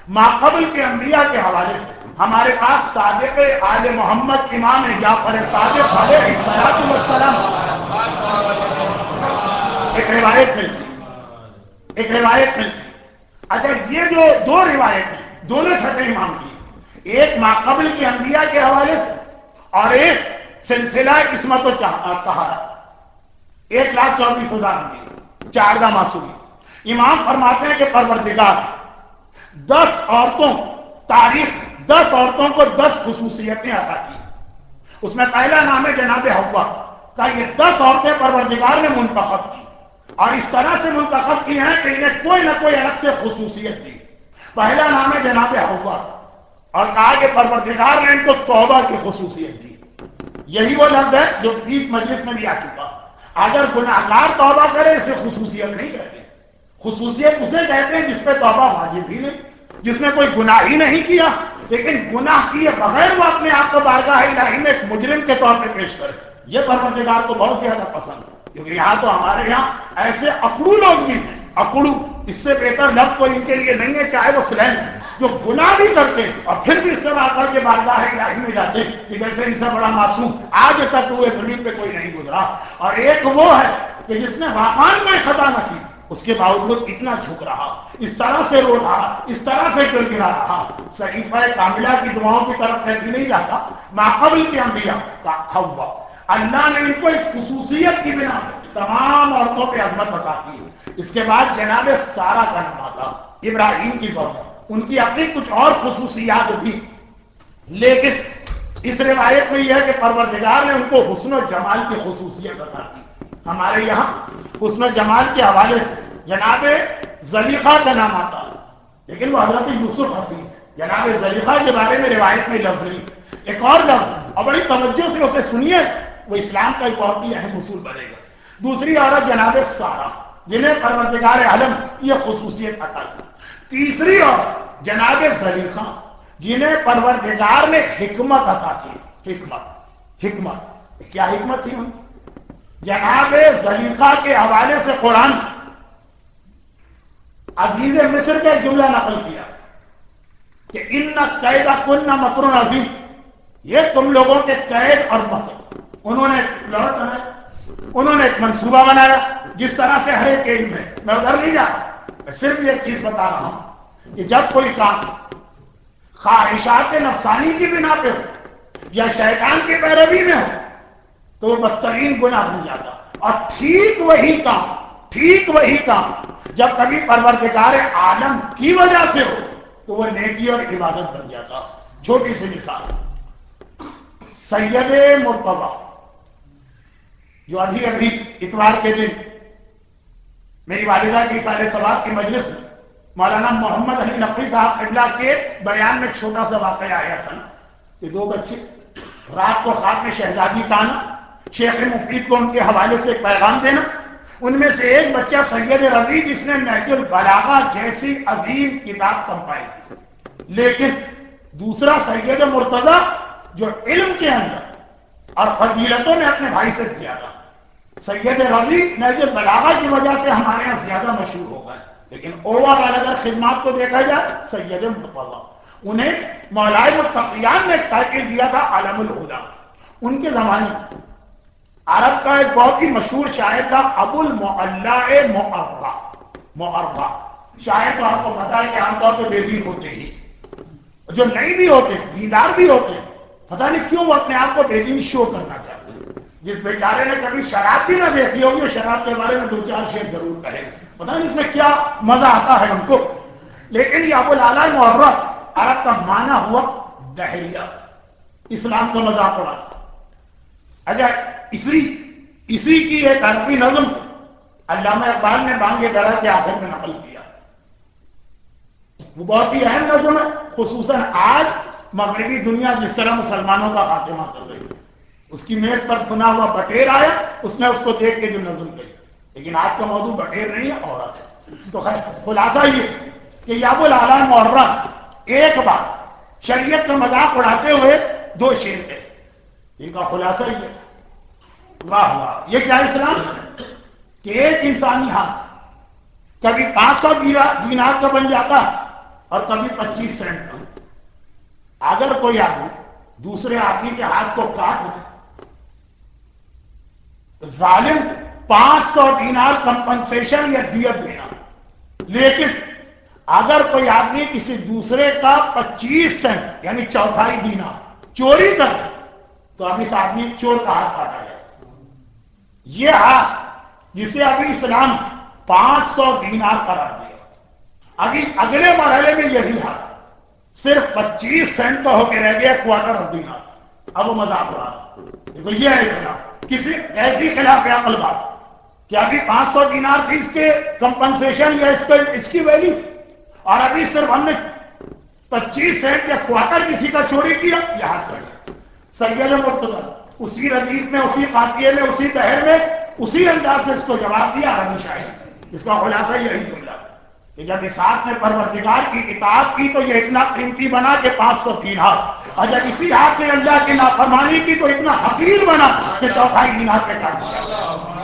ماقبل کے انبیاء کے حوالے سے ہمارے پاس صادق آل محمد امام جعفر صادق علیہ السلام ایک روایت ملتی. اچھا یہ جو دو روایتیں دونوں چھٹے امام کی، ایک ماقبل کے انبیاء کے حوالے سے اور ایک سلسلہ قسمت و طہارت، 1,24,000 انبیاء 14 معصوم. امام فرماتے ہیں کہ پروردگار 10 عورتوں کو 10 خصوصیتیں عطا کی. اس میں پہلا نام ہے جناب حوا کا. یہ 10 عورتیں پروردگار نے منتخب کی اور اس طرح سے منتخب کی ہیں کہ انہیں کوئی نہ کوئی الگ سے خصوصیت دی. پہلا نام ہے جناب حوا اور کہا کہ پروردگار نے ان کو توبہ کی خصوصیت دی. یہی وہ لفظ ہے جو بیچ مجلس میں بھی آ چکا. اگر گناہگار توبہ کرے اسے خصوصیت نہیں کہتے. خصوصیت اسے کہتے ہیں جس پہ توبہ واجب ہی نہیں، جس نے کوئی گناہ ہی نہیں کیا لیکن گناہ کیے بغیر وہ اپنے آپ کو بارگاہ الہی میں ایک مجرم کے طور پہ پیش کرے. یہ پروردگار کو بہت زیادہ پسند ہے. کیونکہ یہاں تو ہمارے یہاں ایسے اکڑو لوگ بھی ہیں، اکڑو، اس سے بہتر لفظ کوئی ان کے لیے نہیں ہے، چاہے وہ سلیم ہے، جو گناہ بھی کرتے ہیں اور پھر بھی اس سے آ کر کے بارگاہ الہی میں جاتے ہیں کہ جیسے ان سے بڑا معصوم آج تک ہوئے زمین پہ کوئی نہیں گزرا. اور ایک وہ ہے کہ جس نے واقعان میں خطا نہ کی اس کے باوجود اتنا جھک رہا، اس طرح سے رو رہا، اس طرح سے گر گرا رہا. صحیفہ کاملہ کی دعاؤں کی طرف کبھی نہیں جاتا. ماقبل کے انبیاء کا حوا، اللہ نے ان کو اس خصوصیت کی بنا تمام عورتوں پہ عظمت عطا کی. اس کے بعد جناب سارہ کا نام آتا، ابراہیم کی ذات. ان کی اپنی کچھ اور خصوصیات بھی، لیکن اس روایت میں یہ ہے کہ پروردگار نے ان کو حسن و جمال کی خصوصیت عطا کی. ہمارے یہاں حسن و جمال کے حوالے سے جناب زلیخا کا نام آتا ہے، لیکن وہ حضرت یوسف حسین. جناب زلیخا کے بارے میں روایت میں لفظ نہیں. ایک اور لفظ اور بڑی توجہ سے اسے سنیے، وہ اسلام کا ایک بہت ہی اہم اصول بنے گا. دوسری عورت جناب سارہ جنہیں پروردگار عالم یہ خصوصیت عطا کی. تیسری عورت جناب زلیخا جنہیں پروردگار نے حکمت عطا کی. حکمت کیا حکمت تھی ان؟ جناب زلیخا کے حوالے سے قرآن عزیز مصر کا جملہ نقل کیا کہ ان کیدکن مکر عظیم، یہ تم لوگوں کے قید اور مکر. انہوں نے پلاٹ بنایا، انہوں نے ایک منصوبہ بنایا جس طرح سے ہر ایک علم میں ادھر نہیں جا رہا، میں صرف ایک چیز بتا رہا ہوں کہ جب کوئی کام خواہشات نفسانی کی بنا پہ ہو یا شیطان کی پیروی میں ہو تو وہ بدترین گناہ بن جاتا. اور ٹھیک وہی کام جب کبھی پروردگار عالم کی وجہ سے ہو تو وہ نیکی اور عبادت بن جاتا. چھوٹی سی مثال، سید مرتضی جو ابھی اتوار کے دن میری والدہ کی سال ثواب کی مجلس میں مولانا محمد علی نقوی صاحب قبلہ کے بیان میں چھوٹا سا واقعہ آیا تھا نا کہ 2 بچے رات کو خواب میں شہزادی کا آنا، شیخ مفید کو ان کے حوالے سے ایک پیغام دینا. ان میں سے ایک بچہ سید رضی جس نے نہج البلاغہ جیسی عظیم کتاب کمپائل کی، لیکن دوسرا سید مرتضی جو علم کے اندر اور فضیلتوں میں اپنے بھائی سے زیادہ. سید رضی نہج البلاغہ کی وجہ سے ہمارے یہاں زیادہ مشہور ہو گئے، لیکن اوور آل اگر خدمات کو دیکھا جائے سید مرتضی. انہیں مولائے متقیان نے ایک ٹائٹل دیا تھا عالم الہدا. ان کے زمانے عرب کا ایک بہت ہی مشہور شاعر تھا ابو المعلا معرہ. شاعر تو آپ کو پتا ہے کہ عام طور پہ بے دین ہوتے ہی، جو نہیں بھی ہوتے دیندار بھی ہوتے ہیں، پتہ نہیں کیوں وہ اپنے آپ کو بے دین شو کرنا چاہتے ہیں. جس بیچارے نے کبھی شراب بھی نہ دیکھی ہوگی وہ شراب کے بارے میں 2-4 شعر ضرور کہے، پتہ نہیں اس میں کیا مزہ آتا ہے ہم کو. لیکن یہ ابو العلا معرہ عرب کا معنی ہوا دہریہ، اسلام کا مذاق اڑا. اگر اسی کی ایک عربی نظم علامہ اقبال نے بانگ درا کے آخر میں نقل کیا. وہ بہت ہی اہم نظم ہے، خصوصاً آج مغربی دنیا جس طرح مسلمانوں کا خاتمہ کر رہی ہے. اس کی میز پر بنا ہوا بٹیر آیا، اس نے اس کو دیکھ کے جو نظم کہی. لیکن آج کا موضوع بٹیر نہیں ہے، عورت ہے. تو خیر خلاصہ یہ کہ ابو العلا معرہ ایک بار شریعت کا مذاق اڑاتے ہوئے 2 شعر کہے. ان کا خلاصہ یہ ہے، واہ واہ یہ کیا اسلام ہے کہ ایک انسانی ہاتھ کبھی 500 دینار کا بن جاتا اور کبھی 25 سینٹ کا۔ اگر کوئی آدمی دوسرے آدمی کے ہاتھ کو کاٹ دے تو ظالم 500 دینار کمپنسیشن یا دیت دینا، لیکن اگر کوئی آدمی کسی دوسرے کا 25 سینٹ یعنی چوتھائی دینار چوری کر دے تو اب اس آدمی چور کا ہاتھ کاٹا جائے۔ یہ ہاتھ جسے ابھی اسلام 500 دینار قرار دیا، ابھی اگلے مرحلے میں یہی ہاتھ صرف 25 سینٹ تو ہو کے رہ گیا، کوارٹر آف دینار۔ اب وہ مذاق ہو رہا تو یہ ہے خلاف کسی ایسی خلاف عقل بات کہ ابھی 500 دینار تھی اس کے کمپنسیشن یا اس کی ویلیو، اور ابھی صرف ہم نے 25 سینٹ یا کوارٹر کسی کا چوری کیا، یہ ہاتھ سید مرتضی اسی ردیف میں، اسی قافیے میں، اسی بحر میں اسی انداز سے اس کو جواب دیا عربی شاعر۔ اس کا خلاصہ یہی جملہ کہ جب اس ہاتھ نے پروردگار کی اطاعت کی تو یہ اتنا قیمتی بنا کہ 500 دینار، اور جب اسی ہاتھ نے اللہ کی نافرمانی کی تو اتنا حقیر بنا کہ چوتھائی دینار پہ کاٹ دیا۔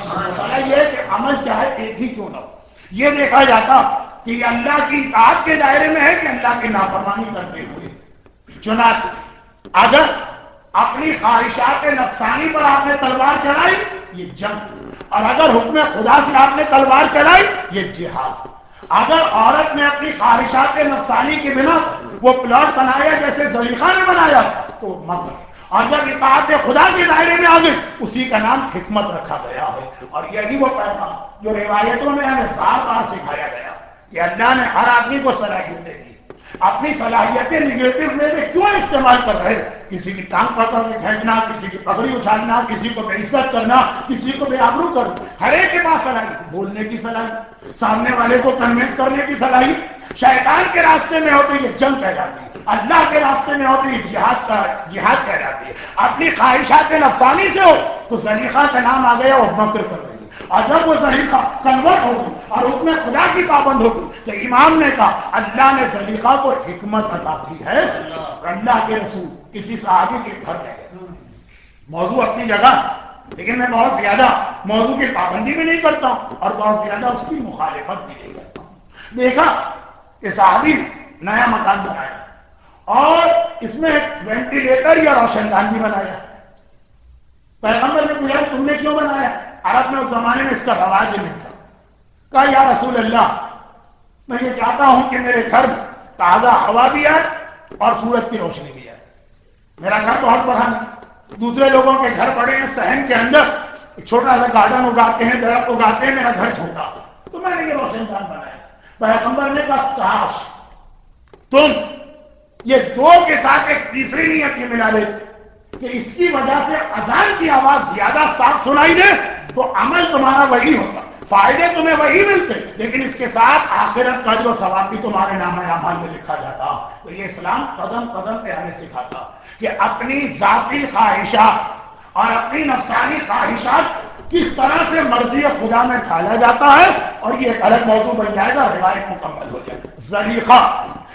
مسئلہ یہ ہے کہ عمل چاہے ایک ہی کیوں نہ ہو، یہ دیکھا جاتا کہ یہ اللہ کی اطاعت کے دائرے میں ہے کہ اللہ کی نافرمانی کرتے ہوئے۔ چنانچہ اگر اپنی خواہشات نفسانی پر آپ نے تلوار چلائی یہ جنگ، اور اگر حکم خدا سے آپ نے تلوار چلائی یہ جہاد۔ اگر عورت نے اپنی خواہشات نفسانی کی بنا وہ پلاٹ بنایا جیسے زلیخا نے بنایا تو وہ مرد، اور جب اطاعت خدا کے دائرے میں آ گئی اسی کا نام حکمت رکھا گیا ہے۔ اور یہی وہ پیغام جو روایتوں میں ہمیں بار بار سکھایا گیا کہ اللہ نے ہر آدمی کو صلاحیتیں دی، اپنی صلاحیتیں نگیٹو وے میں کیوں استعمال کر رہے؟ کسی کی ٹانگ پکڑ کے کھینچنا، کسی کی پگڑی اچھالنا، کسی کو بے عزت کرنا، کسی کو بے آبرو کرنا، ہر ایک کے پاس صلاحیت، بولنے کی صلاحیت، سامنے والے کو کنوینس کرنے کی صلاحیت۔ شیطان کے راستے میں ہو تو یہ جنگ کہلاتی ہے، اللہ کے راستے میں ہو تو یہ جہاد کہلاتی ہے۔ اپنی خواہشات نفسانی سے ہو تو زلیخا کا نام آ گیا اور مکر کر رہی، اور جب وہ زلیخا کنورٹ ہوگی اور حکم خدا کی پابند ہوگی تو امام نے کہا اللہ نے زلیخا کو حکمت عطا کی ہے۔ اللہ کے رسول کسی صحابی کے گھر گئے، موضوع اپنی جگہ، لیکن میں بہت زیادہ موضوع کی پابندی بھی نہیں کرتا ہوں اور بہت زیادہ اس کی مخالفت بھی نہیں کرتا ہوں۔ دیکھا کہ صحابی نیا مکان بنایا اور اس میں وینٹیلیٹر یا روشن دان بھی بنایا۔ پیغمبر نے پوچھا تم نے کیوں بنایا؟ عرب میں اس زمانے میں اس کا رواج نہیں تھا۔ کہا یا رسول اللہ میں یہ چاہتا ہوں کہ میرے گھر تازہ ہوا بھی آئے اور سورج کی روشنی بھی آئے۔ میرا گھر بہت بڑا نہیں، دوسرے لوگوں کے گھر بڑے ہیں، صحن کے اندر ایک چھوٹا سا گارڈن اگاتے ہیں، درخت اگاتے ہیں، میرا گھر چھوٹا، تو میں نے یہ روشن دان بنایا۔ پیغمبر نے کہا کاش تم یہ دو کے ساتھ ایک تیسری نیت کی ملا لیتے کہ اس کی وجہ سے اذان کی آواز زیادہ صاف سنائی دے تو عمل تمہارا وہی ہوتا، فائدے تمہیں وہی ملتے، لیکن اس کے ساتھ آخرت کا اجر و ثواب بھی تمہارے نام اعمال میں لکھا جاتا۔ تو یہ اسلام قدم قدم پہ ہمیں سکھاتا کہ اپنی ذاتی خواہشات اور اپنی نفسانی خواہشات کس طرح سے مرضی خدا میں ڈھالا جاتا ہے، اور یہ ایک الگ موضوع بن جائے گا، روایت مکمل ہو جائے گا۔ زلیخا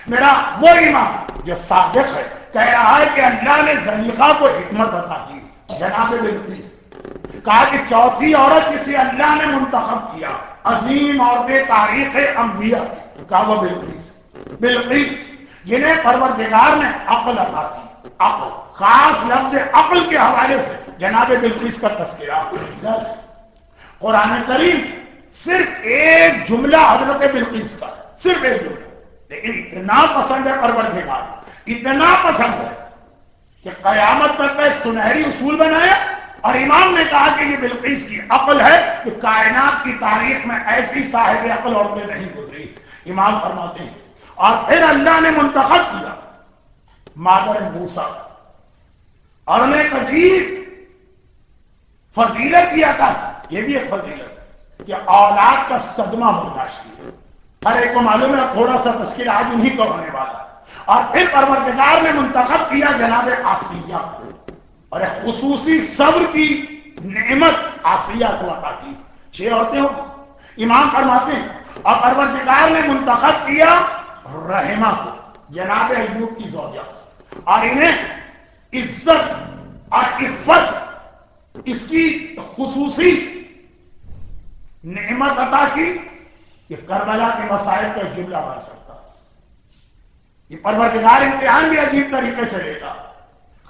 میرا وہ امام جو صادق ہے کہہ رہا ہے کہ اللہ نے زلیخا کو حکمت عطا کی۔ جناب بلقیس کہا کہ چوتھی عورت جسے اللہ نے منتخب کیا عظیم عورت تاریخ انبیاء، کہا وہ بلقیس جنہیں پروردگار نے عقل عطا کی۔ عقل خاص لفظ عقل کے حوالے سے جناب بلقیس کا تذکرہ درج۔ قرآن کریم صرف ایک جملہ حضرت بلقیس کا، صرف ایک جملہ، لیکن اتنا پسند ہے پروردگار، اتنا پسند ہے کہ قیامت تک کا ایک سنہری اصول بنایا، اور امام نے کہا کہ یہ بلقیس کی عقل ہے کہ کائنات کی تاریخ میں ایسی صاحب عقل عورتیں نہیں گزری۔ امام فرماتے ہیں اور پھر اللہ نے منتخب کیا مادر موسیٰ، اور انہیں ایک عجیب فضیلت کیا تھا، یہ بھی ایک فضیلت کہ اولاد کا صدمہ برداشت کیا۔ ہر ایک کو معلوم ہے، تھوڑا سا تذکرہ آج انہیں کو ہونے والا۔ اور پھر پروردگار نے منتخب کیا جناب آسیہ، اور ایک خصوصی صبر کی نعمت آسیہ کو عطا کی۔ 6 عورتیں ہوں، امام فرماتے ہیں، اور پروردگار نے منتخب کیا رحمہ کو، جناب ایوب کی زوجہ، اور انہیں عزت اور عفت اس کی خصوصی نعمت عطا کی کہ کربلا کے مسائل کا جملہ بن سکتا۔ یہ پروردگار امتحان بھی عجیب طریقے سے لیتا.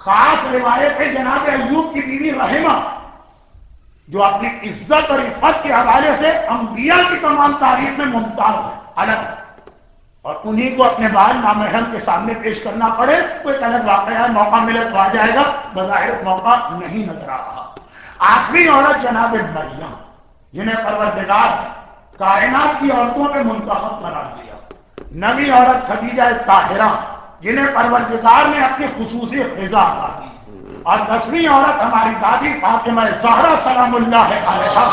خاص روایت ہے جناب ایوب کی بیوی رحمہ جو اپنی عزت اور عفت کے حوالے سے انبیاء کی تمام تعریف میں ممتاز ہے، الگ، اور انہی کو اپنے بال نامحرم کے سامنے پیش کرنا پڑے تو ایک الگ واقعہ ہے. موقع ملے تو آ جائے گا، بظاہر موقع نہیں نظر آ رہا. آخری عورت جناب مریم جنہیں پروردگار کائنات کی عورتوں پہ منتخب قرار دیا. نویں عورت خدیجہ طاہرہ جنہیں پروردگار نے اپنی خصوصی فضا عطا دی. اور 10ویں عورت ہماری دادی فاطمہ زہرا سلام اللہ علیہا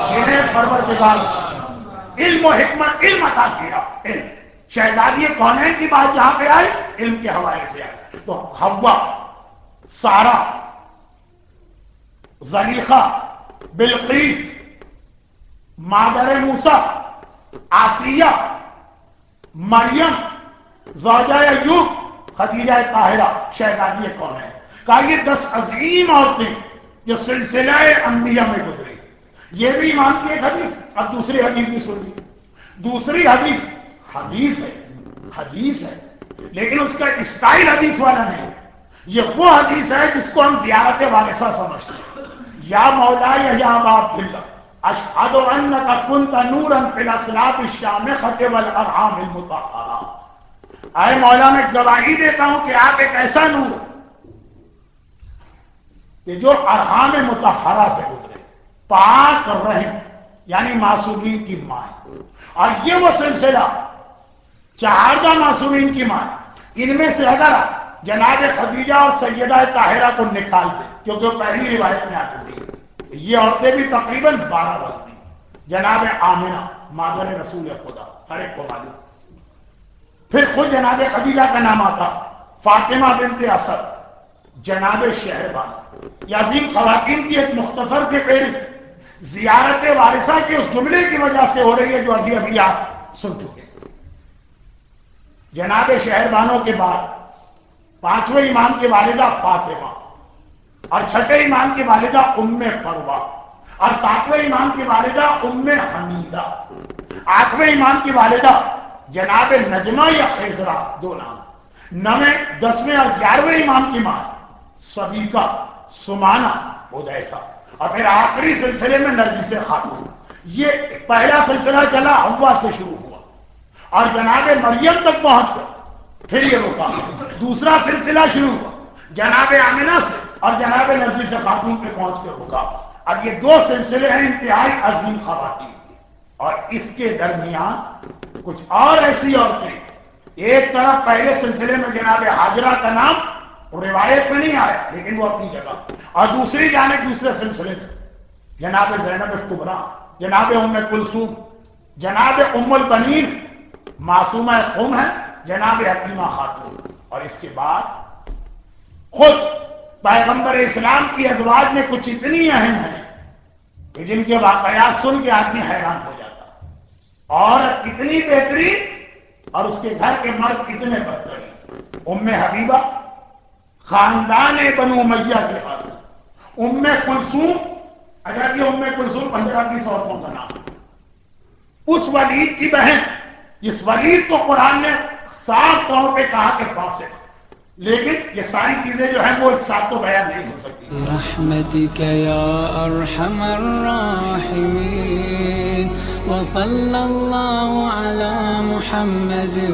جنہیں پروردگار علم و حکمت علم عطا کیا. علم شہزادی کونین کی بات جہاں پہ آئی علم کے حوالے سے آئی. تو حوا، سارہ، زلیخا، بلقیس، مادر موسیٰ، آسیہ، مریم، زوجہ ایوب، خدیجہ طاہرہ، شہزادی کونین. کہا یہ 10 عظیم عورتیں جو سلسلہ انبیاء میں گزری. یہ بھی ایمان کی ایک حدیث. اب دوسری حدیث بھی سن لی. دوسری حدیث ہے لیکن اس کا اسٹائل حدیث والا نہیں. یہ وہ حدیث ہے جس کو ہم زیارت وارثہ سمجھتے ہیں. یا مولا یا ابا عبداللہ اشہد انک کنت نورا فی الاصلاب الشامخۃ والارحام المطہرہ. اے مولا میں گواہی دیتا ہوں کہ آپ ایک ایسا نور کہ جو ارحام مطہرہ سے گزرے، پاک رحم یعنی معصومین کی ماں. اور یہ وہ سلسلہ 4 معصومین کی ماں. ان میں سے اگر جناب خدیجہ اور سیدہ طاہرہ کو نکال دیں کیونکہ وہ پہلی روایت میں آ چکی ہیں، یہ عورتیں بھی تقریباً 12 بنتی. جناب آمنہ مادر رسول خدا ہر ایک کو معلوم. پھر خود جناب خدیجہ کا نام آتا، فاطمہ بنت اسد، جناب شہربانو. یہ عظیم خواتین کی ایک مختصر سے فہرست زیارت وارثہ کے اس جملے کی وجہ سے ہو رہی ہے جو ابھی آپ سن چکے. جناب شہربانو کے بعد 5ویں امام کی والدہ فاطمہ، اور 6ٹھے امام کی والدہ ام فروہ، اور 7ویں امام کی والدہ ام حمیدہ، 8ویں امام کی والدہ جناب نجمہ یا خیزرہ، 2 نام. 9ویں 10ویں اور 11ویں امام کی ماں صدیقہ، سمانہ، حدیثہ. اور پھر آخری سلسلے میں نرگس خاتون. یہ پہلا سلسلہ چلا حوا سے شروع ہوا اور جناب مریم تک پہنچ گیا، پھر یہ رکا. دوسرا سلسلہ شروع ہوا جناب آمنہ سے اور جناب نرگس خاتون پہ پہنچ کے رکا. اب یہ 2 سلسلے ہیں انتہائی عظیم خواتین کے. اور اس کے درمیان کچھ اور ایسی عورتیں. ایک طرف پہلے سلسلے میں جناب حاجرہ کا نام روایت میں نہیں آیا لیکن وہ اپنی جگہ، اور دوسری جانب دوسرے سلسلے میں جناب زینب کبریٰ، جناب ام کلثوم، جناب ام البنین معصومہ قم ہے، جناب حکیمہ خاتون. اور اس کے بعد خود پیغمبر اسلام کی ازواج میں کچھ اتنی اہم ہیں کہ جن کے واقعات سن کے آدمی حیران ہو جاتا. اور اتنی بہترین اور اس کے گھر کے مرد اتنے بدترین. ام حبیبہ خاندان بنو امیہ کے خاتون. ام کلثوم، اگر یہ ام کلثوم 15-20 عورتوں کا نام. اس ولید کی بہن، اس ولید کو قرآن نے صاف طور پہ کہا کہ فاسق، لیکن یہ ساری چیزیں جو ہیں وہ ایک ساتھ تو بیان نہیں ہو سکتی. برحمتک یا ارحم الراحمین وصلی اللہ علی محمد و